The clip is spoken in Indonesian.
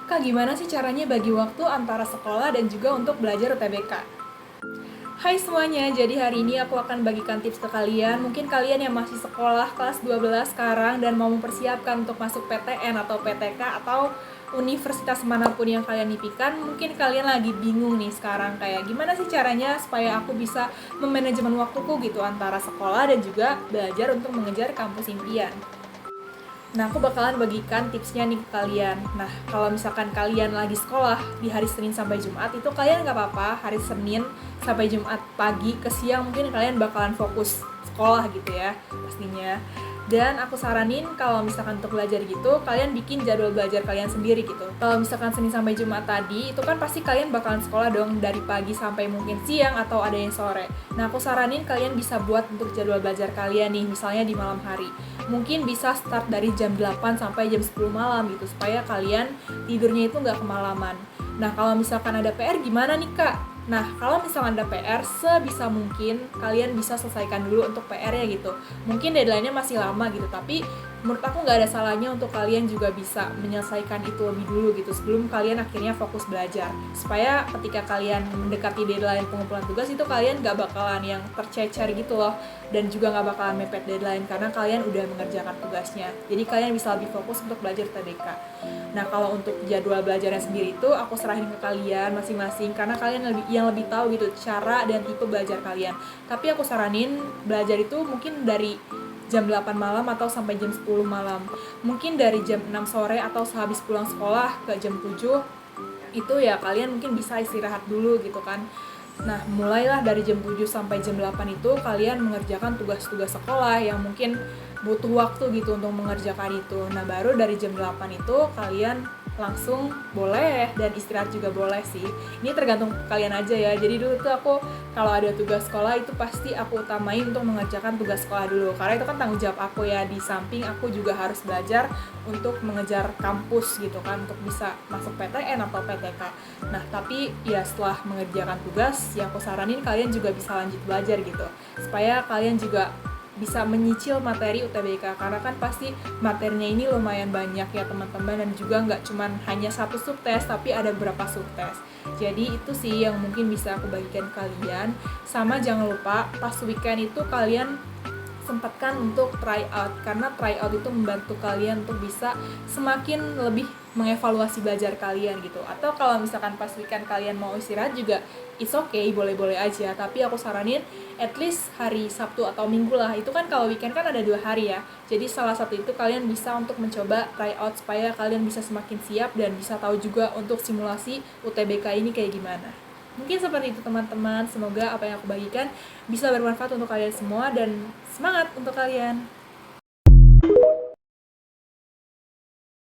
Kak, gimana sih caranya bagi waktu antara sekolah dan juga untuk belajar UTBK? Hai semuanya, jadi hari ini aku akan bagikan tips ke kalian. Mungkin kalian yang masih sekolah kelas 12 sekarang dan mau mempersiapkan untuk masuk PTN atau PTK atau universitas manapun yang kalian impikan, mungkin kalian lagi bingung nih sekarang kayak gimana sih caranya supaya aku bisa memanajemen waktuku gitu antara sekolah dan juga belajar untuk mengejar kampus impian. Nah, aku bakalan bagikan tipsnya nih ke kalian. Nah, kalau misalkan kalian lagi sekolah di hari Senin sampai Jumat, itu kalian nggak apa-apa hari Senin sampai Jumat pagi ke siang mungkin kalian bakalan fokus sekolah gitu ya, pastinya. Dan aku saranin kalau misalkan untuk belajar gitu, kalian bikin jadwal belajar kalian sendiri gitu. Kalau misalkan Senin sampai Jumat tadi, itu kan pasti kalian bakalan sekolah dong dari pagi sampai mungkin siang atau ada yang sore. Nah, aku saranin kalian bisa buat untuk jadwal belajar kalian nih, misalnya di malam hari. Mungkin bisa start dari jam 8 sampai jam 10 malam gitu, supaya kalian tidurnya itu nggak kemalaman. Nah, kalau misalkan ada PR gimana nih, Kak? Nah, kalau misalkan ada PR, sebisa mungkin kalian bisa selesaikan dulu untuk PR-nya gitu. Mungkin deadline-nya masih lama gitu, tapi menurut aku nggak ada salahnya untuk kalian juga bisa menyelesaikan itu lebih dulu gitu, sebelum kalian akhirnya fokus belajar. Supaya ketika kalian mendekati deadline pengumpulan tugas itu kalian nggak bakalan yang tercecer gitu loh, dan juga nggak bakalan mepet deadline karena kalian udah mengerjakan tugasnya. Jadi kalian bisa lebih fokus untuk belajar TBK. Nah, kalau untuk jadwal belajarnya sendiri itu aku serahin ke kalian masing-masing karena kalian yang lebih tahu gitu cara dan tipe belajar kalian. Tapi aku saranin belajar itu mungkin dari jam 8 malam atau sampai jam 10 malam. Mungkin dari jam 6 sore atau sehabis pulang sekolah ke jam 7 itu ya kalian mungkin bisa istirahat dulu gitu kan. Nah, mulailah dari jam 7 sampai jam 8 itu kalian mengerjakan tugas-tugas sekolah yang mungkin butuh waktu gitu untuk mengerjakan itu. Nah, baru dari jam 8 itu kalian langsung boleh dan istirahat juga boleh sih. Ini tergantung kalian aja ya. Jadi dulu tuh aku kalau ada tugas sekolah itu pasti aku utamain untuk mengerjakan tugas sekolah dulu. Karena itu kan tanggung jawab aku ya. Di samping aku juga harus belajar untuk mengejar kampus gitu kan, untuk bisa masuk PTN atau PTK. Nah, tapi ya setelah mengerjakan tugas, yang aku saranin kalian juga bisa lanjut belajar gitu. Supaya kalian juga bisa menyicil materi UTBK karena kan pasti materinya ini lumayan banyak ya teman-teman, dan juga nggak cuman hanya satu subtes tapi ada beberapa subtes. Jadi itu sih yang mungkin bisa aku bagikan kalian. Sama jangan lupa pas weekend itu kalian sempatkan untuk try out, karena try out itu membantu kalian untuk bisa semakin lebih mengevaluasi belajar kalian gitu. Atau kalau misalkan pas weekend kalian mau istirahat juga it's okay, boleh-boleh aja, tapi aku saranin at least hari Sabtu atau Minggu lah. Itu kan kalau weekend kan ada 2 hari ya, jadi salah satu itu kalian bisa untuk mencoba try out supaya kalian bisa semakin siap dan bisa tahu juga untuk simulasi UTBK ini kayak gimana. Mungkin seperti itu teman-teman, semoga apa yang aku bagikan bisa bermanfaat untuk kalian semua dan semangat untuk kalian.